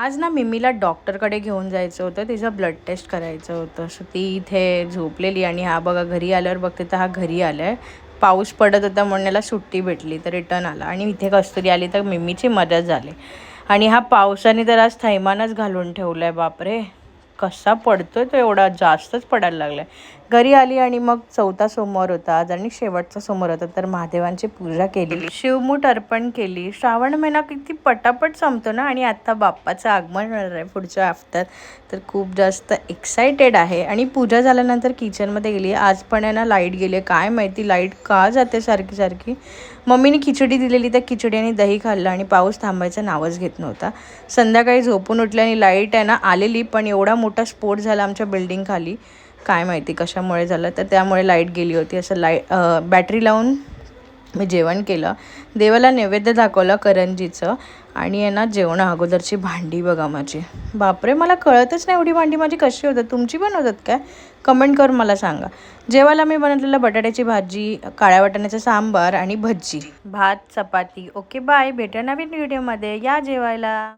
आज ना मिमीला डॉक्टरकडे घेऊन जायचं होतं, तिचं ब्लड टेस्ट करायचं होतं. सो ती इथे झोपलेली आणि हा बघा घरी आल्यावर बघते तर हा घरी आला आहे. पाऊस पडत होता म्हणून याला सुट्टी भेटली तर रिटर्न आला आणि इथे कस्तुरी आली तर मिमीची मदत झाली. आणि हा पावसाने तर आज थैमानच घालून ठेवला आहे. बापरे कसा पडतोय तो, एवढा जास्तच पडायला लागला आहे. घरी आली आणि मग चौथा सोमवार होता आज आणि शेवटचा सोमवार होता, तर महादेवांची पूजा केली, शिवमूठ अर्पण केली. श्रावण महिना किती पटापट संपतो ना. आणि आता बाप्पाचं आगमन होणार आहे पुढच्या हफ्त्यात, तर खूप जास्त एक्सायटेड आहे. आणि पूजा झाल्यानंतर किचनमध्ये गेली. आज पण आहे ना लाईट गेली आहे, काय माहिती लाईट का जाते सारखी सारखी. मम्मीने खिचडी दिलेली, त्या खिचडी आणि दही खाल्लं आणि पाऊस थांबायचं नावच घेत नव्हता. संध्याकाळी झोपून उठल्याने लाईट आहे ना आलेली, पण एवढा मोठा स्फोट झाला आमच्या बिल्डिंग खाली, काय माहिती कशामुळे झालं, तर त्यामुळे लाईट गेली होती. असं बॅटरी लावून मी जेवण केलं, देवाला नैवेद्य दाखवलं करंजीचं. आणि आहे ना जेवणा अगोदरची भांडी बघा माझी, बापरे मला कळतच नाही एवढी भांडी माझी कशी होतात. तुमची पण होतात काय? कमेंट करून मला सांगा. जेवायला मी बनवलेलं बटाट्याची भाजी, काळ्या वाटाण्याचं सांबार आणि भजी, भात चपाती. ओके बाय, भेटूया नवीन व्हिडिओमध्ये, या जेवायला.